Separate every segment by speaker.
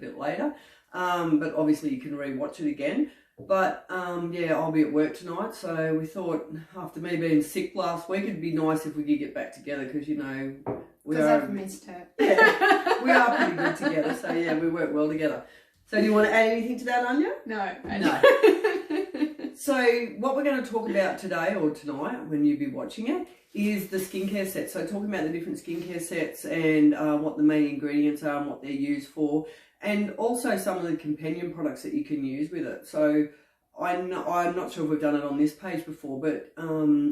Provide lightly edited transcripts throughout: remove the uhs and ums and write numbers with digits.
Speaker 1: bit later. But obviously you can re-watch it again. But yeah, I'll be at work tonight, so we thought after me being sick last week, it'd be nice if we could get back together because, you know,
Speaker 2: I've missed her.
Speaker 1: Yeah, we are pretty good together, so yeah, we work well together. So do you want to add anything to that, Anya?
Speaker 2: No.
Speaker 1: No. So what we're going to talk about today or tonight when you be watching it is the skincare sets. So talking about the different skincare sets and what the main ingredients are and what they're used for, and also some of the companion products that you can use with it. So I'm not sure if we've done it on this page before, but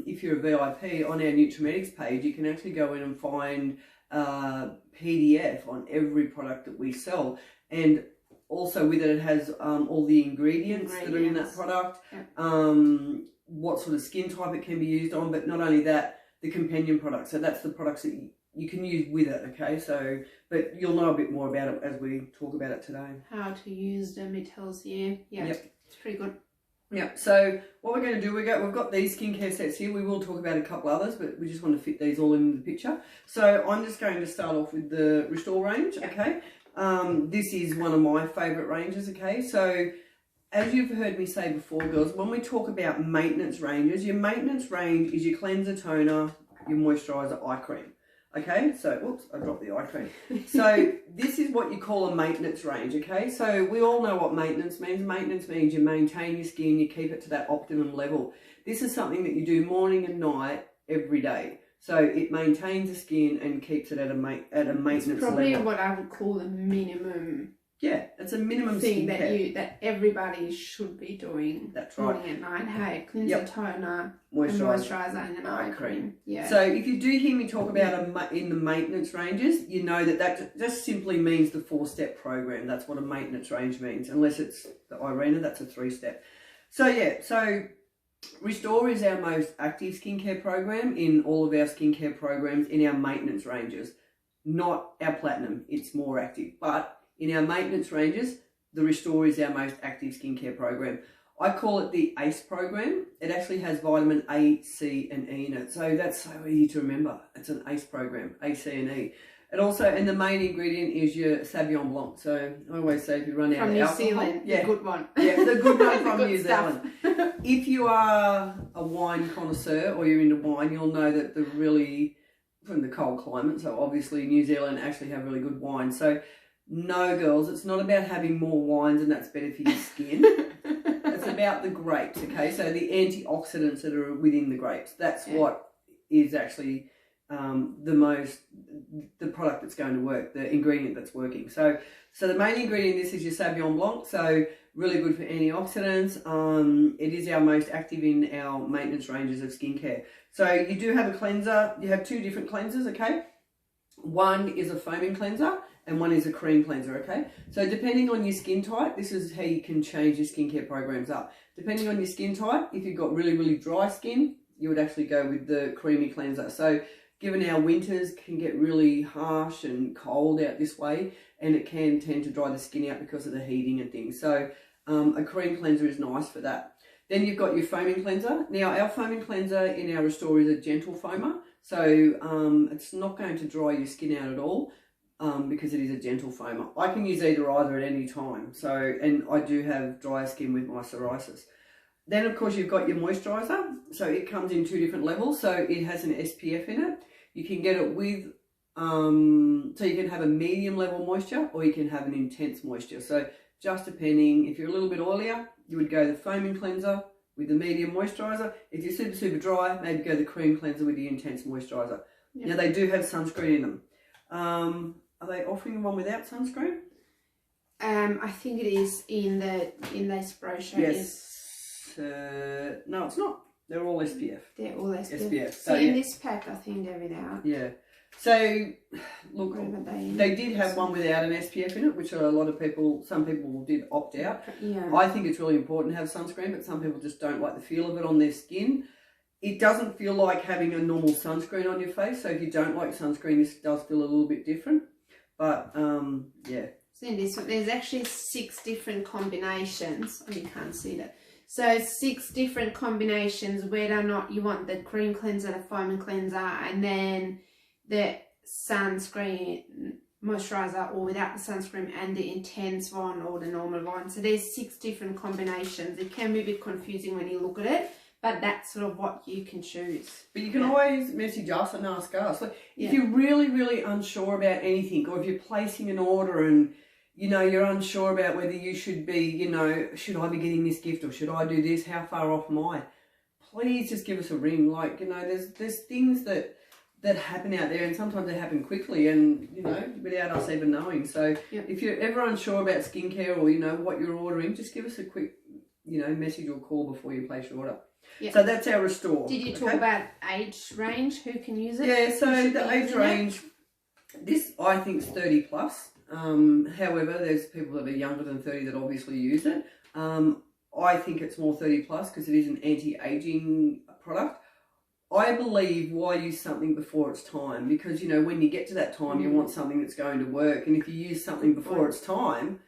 Speaker 1: if you're a VIP, on our Nutrimedics page, you can actually go in and find PDF on every product that we sell. And also with it, it has all the ingredients that are in that product, what sort of skin type it can be used on, but not only that, the companion products. So that's the products that you can use with it, okay? So, but you'll know a bit more about it as we talk about it today.
Speaker 2: How to use them, it tells you. Yeah, It's pretty good.
Speaker 1: Yeah, so what we're going to do, we've got these skincare sets here. We will talk about a couple others, but we just want to fit these all in the picture. So I'm just going to start off with the Restore range, okay? This is one of my favourite ranges, okay? So as you've heard me say before, girls, when we talk about maintenance ranges, your maintenance range is your cleanser, toner, your moisturiser, eye cream. Okay, so, oops, I dropped the eye cream. So this is what you call a maintenance range, okay? So we all know what maintenance means. Maintenance means you maintain your skin, you keep it to that optimum level. This is something that you do morning and night every day. So it maintains the skin and keeps it at a maintenance level.
Speaker 2: It's probably what I would call a minimum.
Speaker 1: Yeah, it's a minimum
Speaker 2: thing
Speaker 1: skincare
Speaker 2: that everybody should be doing.
Speaker 1: That's right.
Speaker 2: Morning and night. Hey, cleanser, toner,
Speaker 1: moisturiser,
Speaker 2: and an eye cream. Yeah.
Speaker 1: So if you do hear me talk about in the maintenance ranges, you know that just simply means the 4-step program. That's what a maintenance range means. Unless it's the Irena, that's a 3-step. So yeah, so Restore is our most active skincare program in all of our skincare programs in our maintenance ranges. Not our platinum, it's more active. But in our maintenance ranges, the Restore is our most active skincare program. I call it the ACE program. It actually has vitamin A, C and E in it. So that's so easy to remember. It's an ACE program, A, C and E. It also, and the main ingredient is your Sauvignon Blanc. So I always say if you run out of alcohol.
Speaker 2: From New Zealand, the good one.
Speaker 1: Yeah, the good one from New Zealand. If you are a wine connoisseur or you're into wine, you'll know that from the cold climate, so obviously New Zealand actually have really good wine. So no, girls, it's not about having more wines and that's better for your skin. It's about the grapes, okay? So the antioxidants that are within the grapes. That's what is actually the product that's going to work, the ingredient that's working. So the main ingredient in this is your Sauvignon Blanc. So really good for antioxidants. It is our most active in our maintenance ranges of skincare. So you do have a cleanser. You have 2 different cleansers, okay? One is a foaming cleanser and one is a cream cleanser, okay? So depending on your skin type, this is how you can change your skincare programs up. Depending on your skin type, if you've got really, really dry skin, you would actually go with the creamy cleanser. So given our winters can get really harsh and cold out this way, and it can tend to dry the skin out because of the heating and things. So a cream cleanser is nice for that. Then you've got your foaming cleanser. Now our foaming cleanser in our Restore is a gentle foamer. So it's not going to dry your skin out at all because it is a gentle foamer. I can use either at any time. So, and I do have drier skin with my psoriasis. Then of course you've got your moisturiser. So it comes in 2 different levels. So it has an SPF in it. You can get it with, so you can have a medium level moisture or you can have an intense moisture. So just depending, if you're a little bit oilier, you would go the foaming cleanser with the medium moisturiser. If you're super, super dry, maybe go the cream cleanser with the intense moisturiser. Yep. Now they do have sunscreen in them. Are they offering one without sunscreen?
Speaker 2: I think it is in this brochure.
Speaker 1: Yes. No, it's not. They're all SPF.
Speaker 2: They're all SPF.
Speaker 1: SPF.
Speaker 2: So in this pack, I think they're without.
Speaker 1: Yeah. So, look, they did have one without an SPF in it, which a lot of people, some people did opt out.
Speaker 2: Yeah.
Speaker 1: I think it's really important to have sunscreen, but some people just don't like the feel of it on their skin. It doesn't feel like having a normal sunscreen on your face, so if you don't like sunscreen, this does feel a little bit different. But, yeah.
Speaker 2: So in this one, there's actually 6 different combinations. Oh, you can't see that. So 6 different combinations, whether or not you want the cream cleanser, the foaming cleanser, and then the sunscreen moisturizer or without the sunscreen, and the intense one or the normal one. So there's 6 different combinations. It can be a bit confusing when you look at it, but that's sort of what you can choose.
Speaker 1: But you can always message us and ask us. Like, if you're really, really unsure about anything, or if you're placing an order and, you know, you're unsure about whether you should be, you know, should I be getting this gift or should I do this? How far off am I? Please just give us a ring. Like, you know, there's things that happen out there, and sometimes they happen quickly and, you know, without us even knowing. So if you're ever unsure about skincare or, you know, what you're ordering, just give us a quick, you know, message or call before you place your order.
Speaker 2: Yep.
Speaker 1: So that's our Restore.
Speaker 2: Did you talk about age range? Who can use it?
Speaker 1: Yeah, so the age range, this I think is 30 plus. However, there's people that are younger than 30 that obviously use it. I think it's more 30 plus because it is an anti-aging product. I believe why use something before it's time, because, you know, when you get to that time, you want something that's going to work. And if you use something before it's time,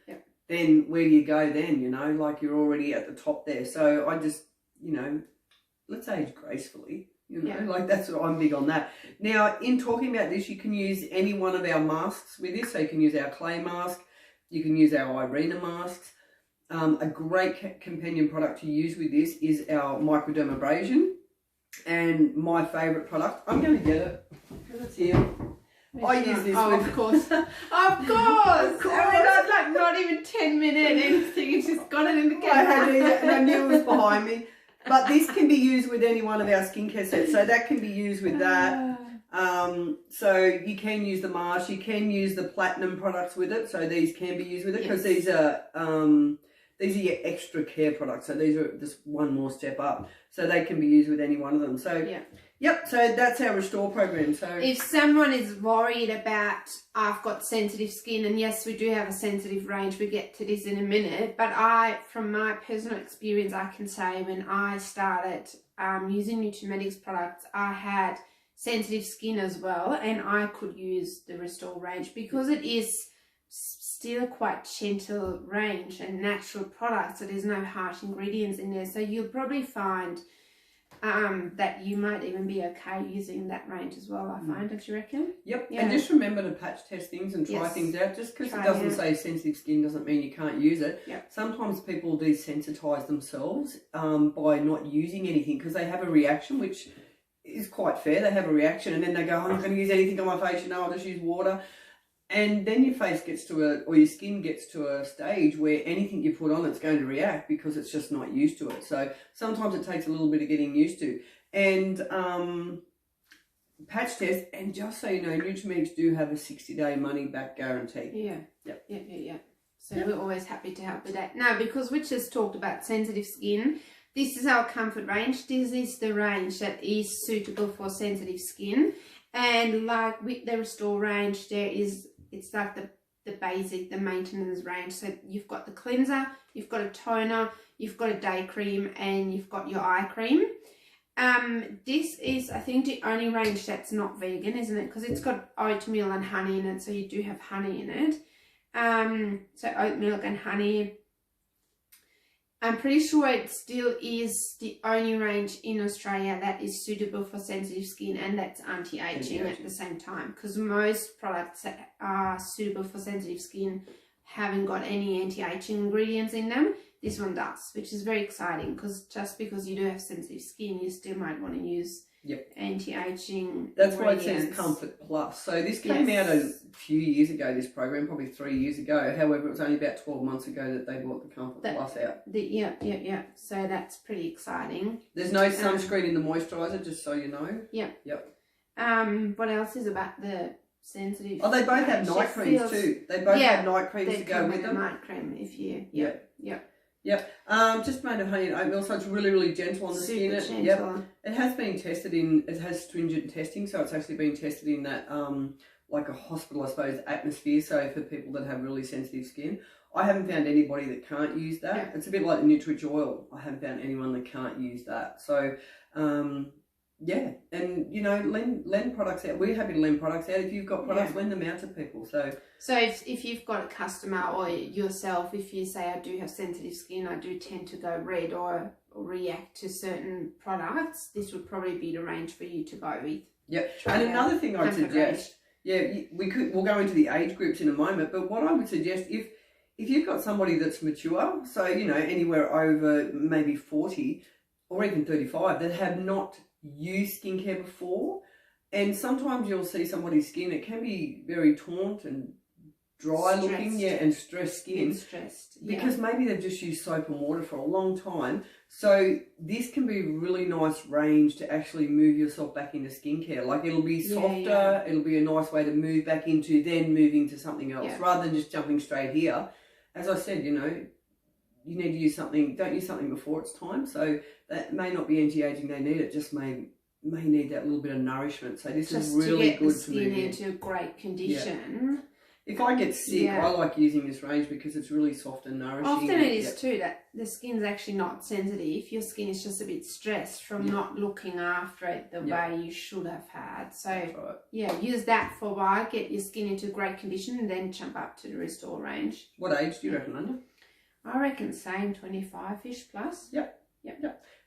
Speaker 1: then where do you go then, you know? Like, you're already at the top there. So I just, you know, let's age gracefully, you know? Like, that's what I'm big on that. Now, in talking about this, you can use any one of our masks with this. So you can use our clay mask. You can use our Irina masks. A great companion product to use with this is our microdermabrasion. And my favourite product, I'm going to get it because it's here. I use this
Speaker 2: with... Of course. Of course. We're not even 10 minutes anything. It's just got it in the camera.
Speaker 1: I knew it was behind me. But this can be used with any one of our skincare sets. So that can be used with that. So you can use the mask. You can use the platinum products with it. So these can be used with it because these are your extra care products. So these are just one more step up. So they can be used with any one of them. So so that's our Restore program. So
Speaker 2: if someone is worried about, I've got sensitive skin, and yes, we do have a sensitive range, we get to this in a minute, but from my personal experience, I can say when I started using Nutrimedics products, I had sensitive skin as well, and I could use the Restore range because it is still quite gentle range and natural products, so there's no harsh ingredients in there. So you'll probably find that you might even be okay using that range as well, I find, don't you reckon?
Speaker 1: Yep. And just remember to patch test things and try things out. Just because it doesn't say sensitive skin doesn't mean you can't use it. Sometimes people desensitize themselves by not using anything because they have a reaction, which is quite fair. They have a reaction and then they go, I'm not going to use anything on my face, you know, I'll just use water. And then your face gets to or your skin gets to a stage where anything you put on it's going to react because it's just not used to it. So sometimes it takes a little bit of getting used to. And patch test, and just so you know, Nutrimedics do have a 60-day money-back guarantee.
Speaker 2: So we're always happy to help with that. Now, because we just talked about sensitive skin, this is our comfort range. This is the range that is suitable for sensitive skin. And like with the Restore range, it's like the basic, the maintenance range. So you've got the cleanser, you've got a toner, you've got a day cream, and you've got your eye cream. This is, I think, the only range that's not vegan, isn't it? Because it's got oatmeal and honey in it, so you do have honey in it. So oat milk and honey. I'm pretty sure it still is the only range in Australia that is suitable for sensitive skin and that's anti-aging at the same time, because most products that are suitable for sensitive skin haven't got any anti-aging ingredients in them. This one does, which is very exciting, because just because you do have sensitive skin, you still might want to use anti-aging.
Speaker 1: That's why it says Comfort Plus. So this came out a few years ago, this program, probably 3 years ago. However, it was only about 12 months ago that they brought the Comfort Plus out.
Speaker 2: So that's pretty exciting.
Speaker 1: There's no sunscreen in the moisturiser, just so you know.
Speaker 2: What else is about the sensitive?
Speaker 1: Oh, they both have night creams too. They both have night creams to go with them.
Speaker 2: Night cream, if you.
Speaker 1: Just made of honey and oatmeal, so it's really, really gentle on the skin. It has been tested it has stringent testing, so it's actually been tested in that, like a hospital, I suppose, atmosphere, so for people that have really sensitive skin. I haven't found anybody that can't use that. It's a bit like the Nutrich oil. I haven't found anyone that can't use that. So, and you know, lend products out. We're happy to lend products out. If you've got products, lend them out to people. So
Speaker 2: if you've got a customer or yourself, if you say, I do have sensitive skin, I do tend to go red or react to certain products, this would probably be the range for you to go with.
Speaker 1: And another thing I'd suggest Yeah, we'll go into the age groups in a moment, but what I would suggest, if you've got somebody that's mature, so anywhere over maybe 40 or even 35 that have not used skincare before, and sometimes you'll see somebody's skin, it can be very taunt and dry looking, and stressed skin, because maybe they've just used soap and water for a long time. So this can be a really nice range to actually move yourself back into skincare. Like, it'll be softer, it'll be a nice way to move back into, then moving to something else, rather than just jumping straight here. As I said, you need to use something, don't use something before it's time. So that may not be anti-aging they need, it just may need that little bit of nourishment. So this is really good to move
Speaker 2: into great condition.
Speaker 1: Yeah. If I get sick, I like using this range because it's really soft and nourishing.
Speaker 2: Often it is too that the skin's actually not sensitive. Your skin is just a bit stressed from not looking after it the way you should have had. So use that for a while, get your skin into great condition, and then jump up to the Restore range.
Speaker 1: What age do you reckon, Linda?
Speaker 2: I reckon same 25-ish plus.
Speaker 1: Yep.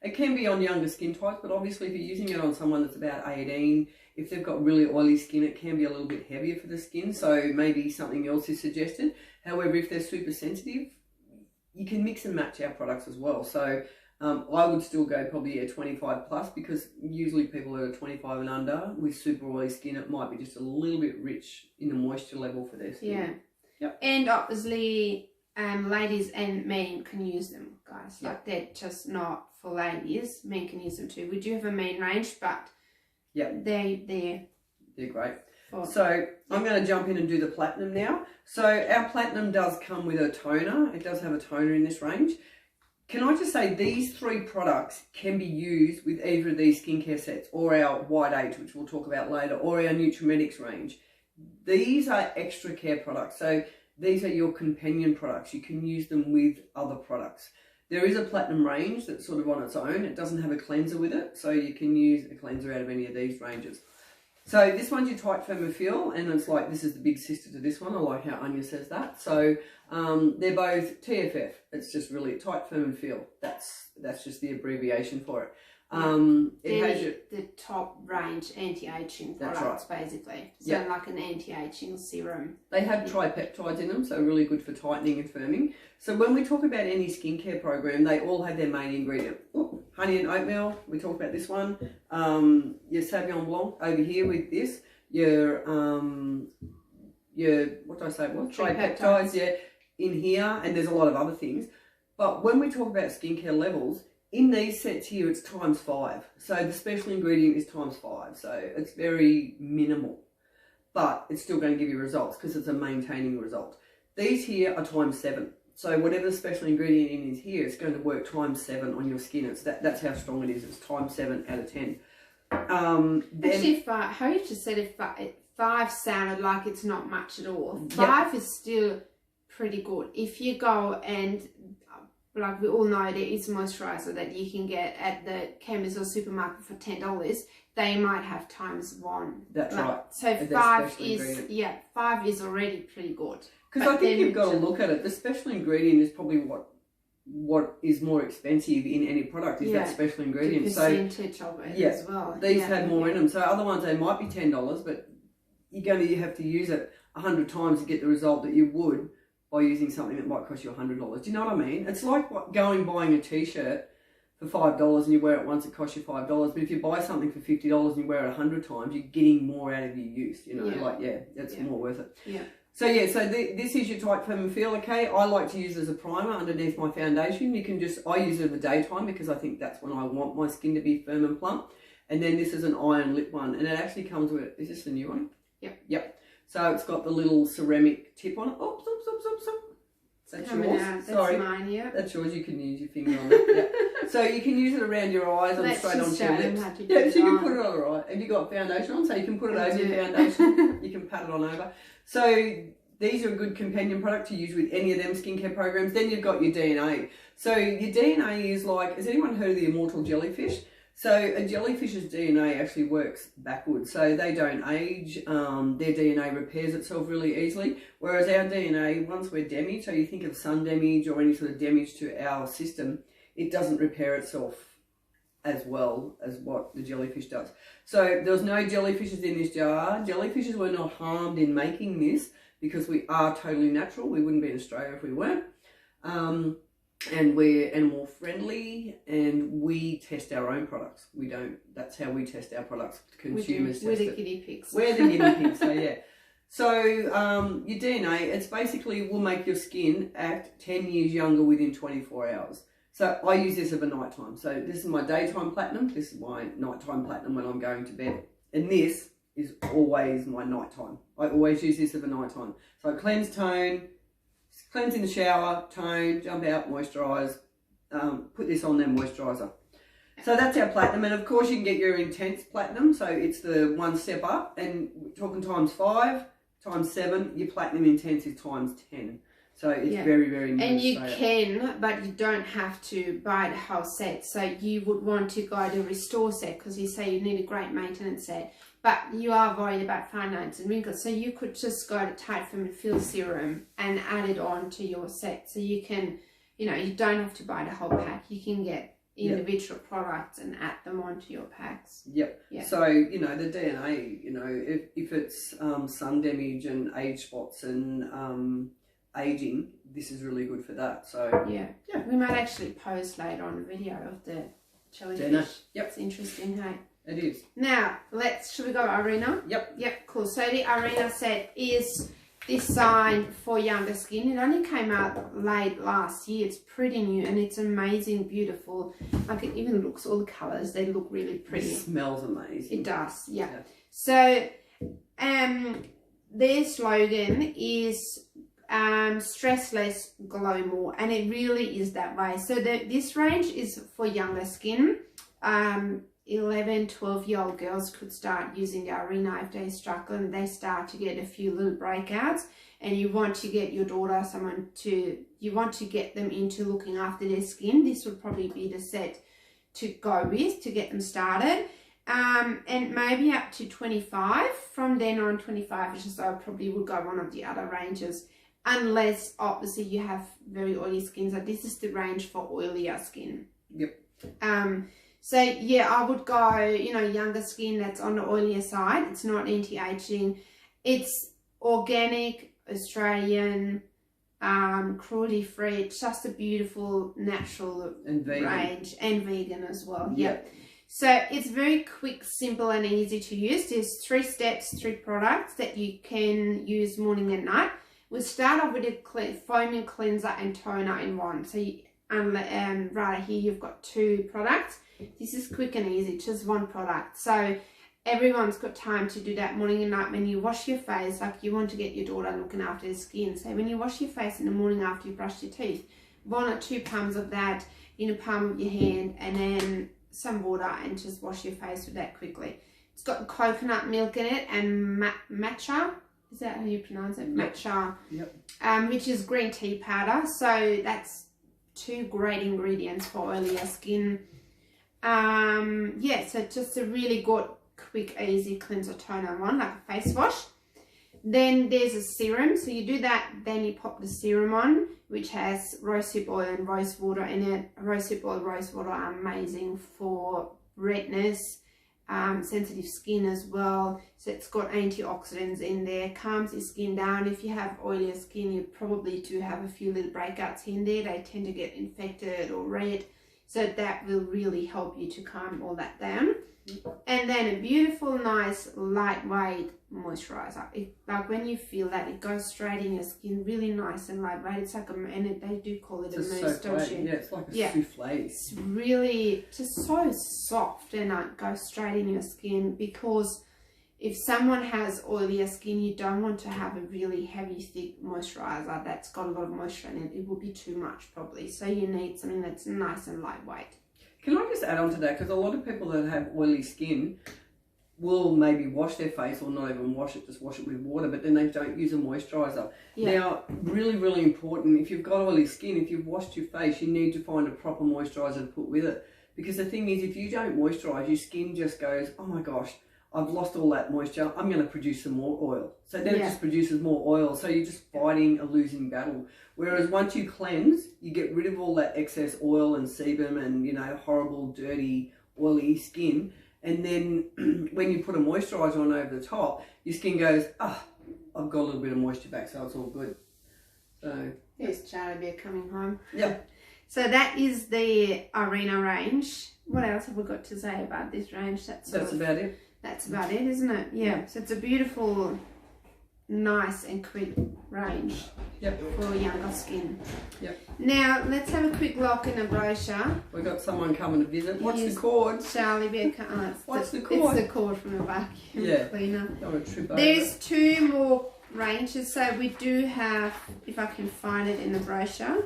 Speaker 1: It can be on younger skin types, but obviously if you're using it on someone that's about 18, if they've got really oily skin, it can be a little bit heavier for the skin, so maybe something else is suggested. However, if they're super sensitive, you can mix and match our products as well. So I would still go probably a 25 plus, because usually people who are 25 and under with super oily skin, it might be just a little bit rich in the moisture level for their skin.
Speaker 2: And obviously ladies and men can use them, guys. Like, they're just not for ladies. Men can use them too. We do have a main range, but they're great.
Speaker 1: So I'm going to jump in and do the platinum now. So our platinum does come with a toner. It does have a toner in this range. Can I just say, these 3 products can be used with either of these skincare sets, or our White Age, which we'll talk about later, or our Nutrimedics range. These are extra care products. So these are your companion products. You can use them with other products. There is a platinum range that's sort of on its own. It doesn't have a cleanser with it, so you can use a cleanser out of any of these ranges. So this one's your Tight, Firm and Feel, and it's like, this is the big sister to this one. I like how Anya says that. So they're both TFF. It's just really Tight, Firm and Feel. That's just the abbreviation for it. It has
Speaker 2: the top range anti-aging products, basically. So like an anti-aging serum.
Speaker 1: They have tripeptides in them, so really good for tightening and firming. So when we talk about any skincare program, they all have their main ingredient. Honey and oatmeal, we talk about this one. Your Sauvignon Blanc over here with this. Your what did I say? What? Tripeptides, in here, and there's a lot of other things. But when we talk about skincare levels, in these sets here, it's ×5. So the special ingredient is ×5. So it's very minimal, but it's still going to give you results because it's a maintaining result. These here are ×7. So whatever the special ingredient in is here, it's going to work ×7 on your skin. It's that's how strong it is. It's ×7 out of 10.
Speaker 2: Actually, how you just said it, 5 sounded like it's not much at all. 5 is still pretty good. If you go and, like we all know, there is moisturizer that you can get at the chemist or supermarket for $10. They might have ×1.
Speaker 1: That's right.
Speaker 2: So 5 is 5 is already pretty good.
Speaker 1: Because I think you've got to look at it. The special ingredient is probably what is more expensive in any product is that special ingredient.
Speaker 2: The percentage of it as well.
Speaker 1: These had more in them. So other ones, they might be $10, but you have to use it 100 times to get the result that you would by using something that might cost you $100. Do you know what I mean? It's like buying a t-shirt for $5 and you wear it once, it costs you $5. But if you buy something for $50 and you wear it 100 times, you're getting more out of your use. It's more worth it. So this is your Tight, Firm and Feel. Okay, I like to use it as a primer underneath my foundation. I use it in the daytime because I think that's when I want my skin to be firm and plump. And then this is an iron lip one, and it actually comes with, is this the new one? Yep. So it's got the little ceramic tip on it. Oops. That's yours. Sorry.
Speaker 2: That's mine,
Speaker 1: That's yours. You can use your finger on that. So you can use it around your eyes and straight onto your lips. So you can put it on the right. Have you got foundation on? So you can put it over your foundation. You can pat it on over. So these are a good companion product to use with any of them skincare programs. Then you've got your DNA. So your DNA is like, has anyone heard of the immortal jellyfish? So a jellyfish's DNA actually works backwards. So they don't age. Their DNA repairs itself really easily. Whereas our DNA, once we're damaged, so you think of sun damage or any sort of damage to our system, it doesn't repair itself as well as what the jellyfish does. So there was no jellyfishes in this jar. Jellyfishes were not harmed in making this because we are totally natural. We wouldn't be in Australia if we weren't. And we're animal friendly, and we test our own products. We don't, that's how we test our products. Consumers
Speaker 2: we're the
Speaker 1: test it.
Speaker 2: guinea pigs.
Speaker 1: We're the guinea pigs, so yeah. So your DNA, it's basically will make your skin act 10 years younger within 24 hours. So I use this over nighttime. So this is my daytime platinum. This is my nighttime platinum when I'm going to bed. And this is always my nighttime. I always use this over nighttime. So I cleanse, tone, cleanse in the shower, tone, jump out, moisturise, put this on, then moisturiser. So that's our platinum, and of course you can get your intense platinum, so it's the one step up, and we're talking times 5, times 7, your platinum intense is times 10. So it's very, very nice.
Speaker 2: And you can, but you don't have to buy the whole set. So you would want to go to restore set because you say you need a great maintenance set. But you are worried about fine lines and wrinkles. So you could just go to Tide Film and Fill Serum and add it on to your set. So you can, you know, you don't have to buy the whole pack. You can get individual products and add them onto your packs.
Speaker 1: Yep. So, you know, the DNA, you know, if it's sun damage and age spots and aging, this is really good for that. So
Speaker 2: yeah, we might actually post later on a video of the jellyfish.
Speaker 1: Yep,
Speaker 2: it's interesting. Hey,
Speaker 1: it is.
Speaker 2: Now should we go Arena? Yep, cool. So the Arena set is designed for younger skin. It only came out late last year. It's pretty new and it's amazing, beautiful. Like it even looks, all the colors, they look really pretty.
Speaker 1: It smells amazing.
Speaker 2: It does. Yeah. So their slogan is stress less, glow more, and it really is that way. So this range is for younger skin. 11, 12-year-old girls could start using the Arena if they struggle and they start to get a few little breakouts, and you want to get your daughter you want to get them into looking after their skin. This would probably be the set to go with to get them started. And maybe up to 25. From then on, 25 is just I probably would go one of the other ranges, unless obviously you have very oily skin. So this is the range for oilier skin.
Speaker 1: Yep.
Speaker 2: So yeah, I would go, you know, younger skin that's on the oilier side. It's not anti-aging. It's organic, Australian, cruelty-free. It's just a beautiful, natural range, and vegan as well. Yep. So it's very quick, simple and easy to use. There's 3 steps, 3 products that you can use morning and night. We'll start off with a foaming cleanser and toner in one. So you, right here you've got 2 products. This is quick and easy, just 1 product. So everyone's got time to do that morning and night. When you wash your face, like you want to get your daughter looking after her skin. So when you wash your face in the morning after you brush your teeth, 1 or 2 palms of that in the palm of your hand, and then some water, and just wash your face with that quickly. It's got coconut milk in it and matcha. Is that how you pronounce it? Matcha.
Speaker 1: Yep.
Speaker 2: Which is green tea powder. So that's 2 great ingredients for oilier skin. Yeah, so just a really good, quick, easy cleanser toner one, like a face wash. Then there's a serum. So you do that, then you pop the serum on, which has rosehip oil and rose water in it. Rosehip oil, rose water are amazing for redness, sensitive skin as well. So it's got antioxidants in there, calms your skin down. If you have oilier skin, you probably do have a few little breakouts in there. They tend to get infected or red. So that will really help you to calm all that down. And then a beautiful, nice, lightweight moisturizer. Like when you feel that, it goes straight in your skin, really nice and lightweight. It's like and they do call it a mousse, don't you?
Speaker 1: Yeah, it's like a souffle.
Speaker 2: It's really just so soft and it goes straight in your skin, because if someone has oilier skin, you don't want to have a really heavy, thick moisturizer that's got a lot of moisture in it. It will be too much probably. So you need something that's nice and lightweight.
Speaker 1: Can I just add on to that? Because a lot of people that have oily skin will maybe wash their face, or not even wash it, just wash it with water, but then they don't use a moisturiser.
Speaker 2: Yeah.
Speaker 1: Now, really, really important, if you've got oily skin, if you've washed your face, you need to find a proper moisturiser to put with it. Because the thing is, if you don't moisturise, your skin just goes, oh my gosh, I've lost all that moisture, I'm going to produce some more oil. So then it just produces more oil. So you're just fighting a losing battle. Whereas once you cleanse, you get rid of all that excess oil and sebum and, you know, horrible, dirty oily skin, and then when you put a moisturiser on over the top, your skin goes, I've got a little bit of moisture back, so it's all good. So
Speaker 2: there's Charlie Bear coming home.
Speaker 1: Yeah.
Speaker 2: So that is the Arena range. What else have we got to say about this range? That's
Speaker 1: about it.
Speaker 2: That's about it, isn't it? Yeah. So it's a beautiful, nice and quick range.
Speaker 1: Yep.
Speaker 2: For younger skin.
Speaker 1: Yep.
Speaker 2: Now let's have a quick look in the brochure.
Speaker 1: We've got someone coming to visit. What's the cord?
Speaker 2: Charlie Bear.
Speaker 1: What's the cord?
Speaker 2: It's the cord from the vacuum cleaner.
Speaker 1: Don't want to trip over.
Speaker 2: There's 2 more ranges. So we do have, if I can find it in the brochure,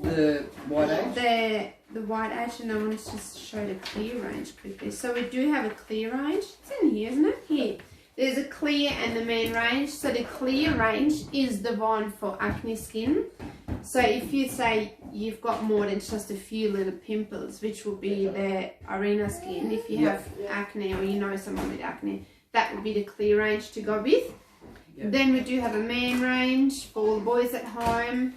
Speaker 1: the white age.
Speaker 2: The white age, and I want to just show the clear range quickly. So we do have a clear range. It's in here, isn't it? Here. There's a clear and the main range. So the clear range is the one for acne skin. So if you say you've got more than just a few little pimples, which will be the Arena skin, if you have acne or you know someone with acne, that would be the clear range to go with.
Speaker 1: Yep.
Speaker 2: Then we do have a main range for all the boys at home.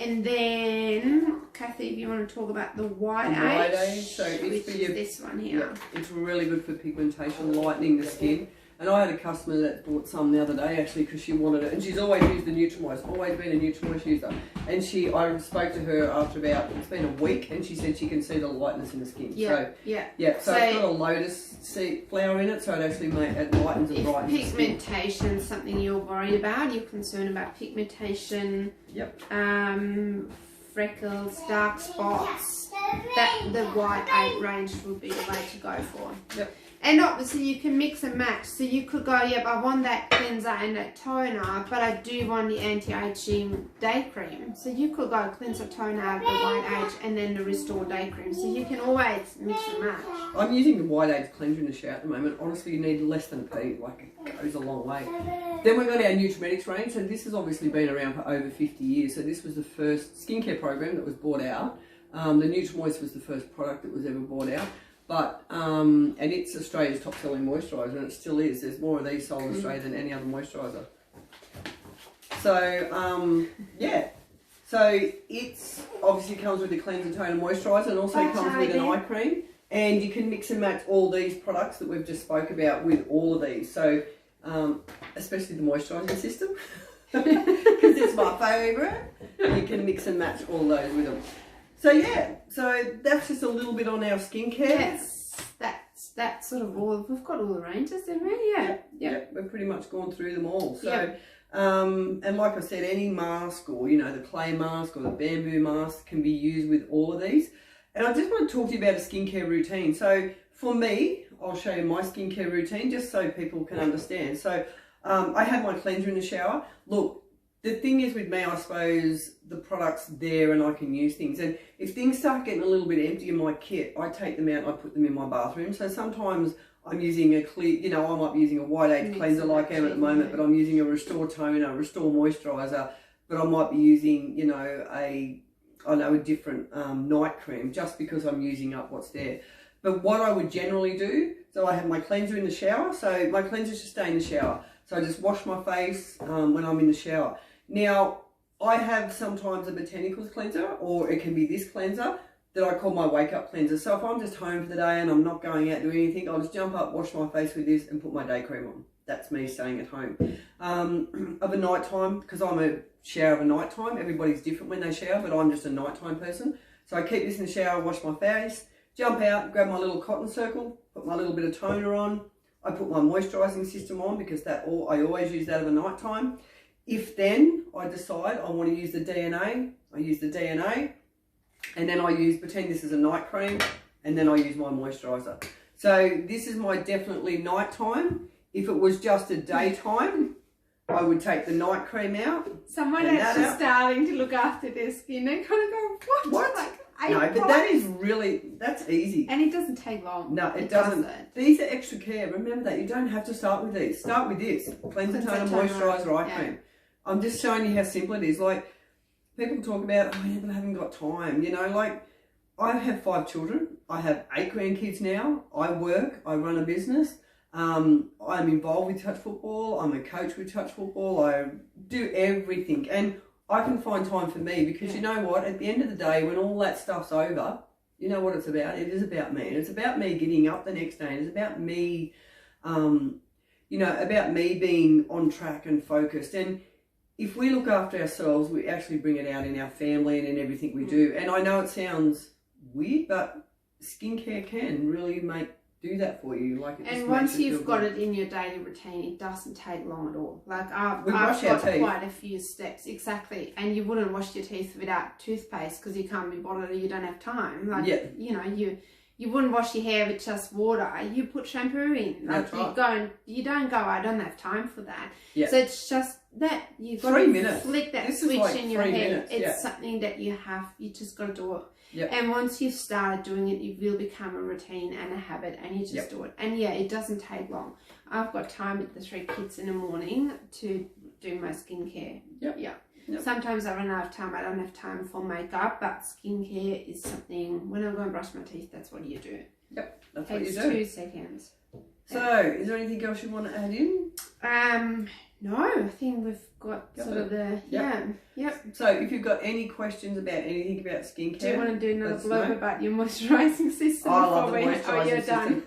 Speaker 2: And then, Kathy, if you want to talk about the white age,
Speaker 1: so it's for your,
Speaker 2: this one here.
Speaker 1: Yeah, it's really good for pigmentation, lightening the skin. And I had a customer that bought some the other day actually because she wanted it, and she's always used the Nutrimoist, always been a Nutrimoist user. And I spoke to her after it's been a week, and she said she can see the lightness in the skin.
Speaker 2: Yeah,
Speaker 1: so it's got a lotus seed flower in it, so it actually it lightens and brightens the skin.
Speaker 2: Pigmentation is something you're worried about, you're concerned about pigmentation, freckles, dark spots, the white range would be the way to go for.
Speaker 1: Yep.
Speaker 2: And obviously you can mix and match. So you could go, I want that cleanser and that toner, but I do want the anti-aging day cream. So you could go cleanser, toner, the white age, and then the restore day cream. So you can always mix and match.
Speaker 1: I'm using the white age cleanser in the shower at the moment. Honestly, you need less than a pea. It goes a long way. Then we've got our Nutrimetics range, and this has obviously been around for over 50 years. So this was the first skincare program that was brought out. The Nutrimoist was the first product that was ever brought out. But, and it's Australia's top selling moisturiser, and it still is. There's more of these sold in Australia than any other moisturiser. So, So it's obviously comes with the cleanser, toner, moisturiser, and also comes with an eye cream. And you can mix and match all these products that we've just spoke about with all of these. So, especially the moisturising system, because it's my favourite. You can mix and match all those with them. So so that's just a little bit on our skincare.
Speaker 2: Yes, that's sort of all. We've got all the ranges, haven't we? Yeah.
Speaker 1: We've pretty much gone through them all. So, and like I said, any mask or the clay mask or the bamboo mask can be used with all of these. And I just want to talk to you about a skincare routine. So for me, I'll show you my skincare routine just so people can understand. So I have my cleanser in the shower. Look. The thing is with me, I suppose, the product's there and I can use things. And if things start getting a little bit empty in my kit, I take them out and I put them in my bathroom. So sometimes I'm using a clear, I might be using a white age cleanser like I am at the moment, but I'm using a Restore toner, Restore moisturiser, but I might be using, a different night cream just because I'm using up what's there. But what I would generally do, so I have my cleanser in the shower. So my cleanser should stay in the shower. So I just wash my face when I'm in the shower. Now, I have sometimes a botanicals cleanser, or it can be this cleanser that I call my wake up cleanser. So if I'm just home for the day and I'm not going out doing anything, I'll just jump up, wash my face with this and put my day cream on. That's me staying at home. Of a night time, because I'm a shower of a night time, everybody's different when they shower, but I'm just a nighttime person. So I keep this in the shower, wash my face, jump out, grab my little cotton circle, put my little bit of toner on. I put my moisturising system on because I always use that of a night time. If then I decide I want to use the DNA, I use the DNA, and then I pretend this is a night cream, and then I use my moisturiser. So this is my definitely nighttime. If it was just a daytime, I would take the night cream out.
Speaker 2: Someone that's just starting to look after their skin, they kind of go, what?
Speaker 1: No, but that's easy.
Speaker 2: And it doesn't take long.
Speaker 1: No, it doesn't. These are extra care. Remember that. You don't have to start with these. Start with this. Cleanser, toner, moisturiser, eye cream. I'm just showing you how simple it is. Like, people talk about, but I haven't got time. I have 5 children. I have 8 grandkids now. I work. I run a business. I'm involved with touch football. I'm a coach with touch football. I do everything. And I can find time for me because you know what? At the end of the day, when all that stuff's over, You know what it's about? It is about me. And it's about me getting up the next day. And it's about me, about me being on track and focused. And if we look after ourselves, we actually bring it out in our family and in everything we do. And I know it sounds weird, but skincare can really do that for you. Like,
Speaker 2: and once you've got it in your daily routine, it doesn't take long at all. Like I've
Speaker 1: wash our
Speaker 2: got
Speaker 1: teeth.
Speaker 2: quite a few steps, exactly. And you wouldn't wash your teeth without toothpaste because you can't be bothered or you don't have time. Like you wouldn't wash your hair with just water. You put shampoo in. Like
Speaker 1: That's right.
Speaker 2: You don't go, I don't have time for that.
Speaker 1: Yeah.
Speaker 2: So it's just that you've got
Speaker 1: 3
Speaker 2: to
Speaker 1: minutes.
Speaker 2: flick that
Speaker 1: This is
Speaker 2: switch
Speaker 1: like
Speaker 2: in your
Speaker 1: 3
Speaker 2: head.
Speaker 1: minutes,
Speaker 2: It's something that you just got to do it.
Speaker 1: Yep.
Speaker 2: And once you've started doing it, it will become a routine and a habit, and you just do it. And yeah, it doesn't take long. I've got time with the 3 kids in the morning to do my skincare.
Speaker 1: Yep.
Speaker 2: Sometimes I run out of time. I don't have time for makeup, but skincare is something, when I'm going to brush my teeth, that's what you do.
Speaker 1: Yep, that's what you
Speaker 2: Takes
Speaker 1: do.
Speaker 2: 2 seconds.
Speaker 1: So, is there anything else you want to add in?
Speaker 2: No, I think we've got sort of the, Yep.
Speaker 1: So, if you've got any questions about anything about skincare,
Speaker 2: Do you want to do another
Speaker 1: let us
Speaker 2: blurb
Speaker 1: know.
Speaker 2: about your moisturising system?
Speaker 1: I love the
Speaker 2: before
Speaker 1: moisturising
Speaker 2: you're done?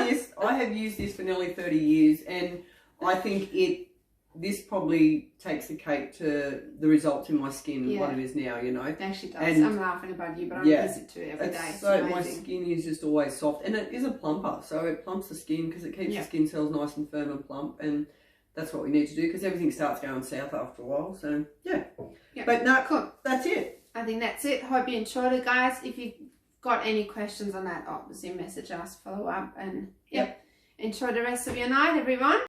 Speaker 1: system. I have used this for nearly 30 years, and I think this probably takes the cake to the results in my skin, what it is now, you know.
Speaker 2: It actually does.
Speaker 1: And
Speaker 2: I'm laughing about you, but I'm busy too every day. It's
Speaker 1: so my
Speaker 2: amazing.
Speaker 1: skin is just always soft, and it is a plumper, so it plumps the skin because it keeps the skin cells nice and firm and plump, and that's what we need to do because everything starts going south after a while. So but no,
Speaker 2: cool.
Speaker 1: That's it.
Speaker 2: I think that's it. Hope you enjoyed it, guys. If you've got any questions on that, obviously message us, follow up, and enjoy the rest of your night, everyone.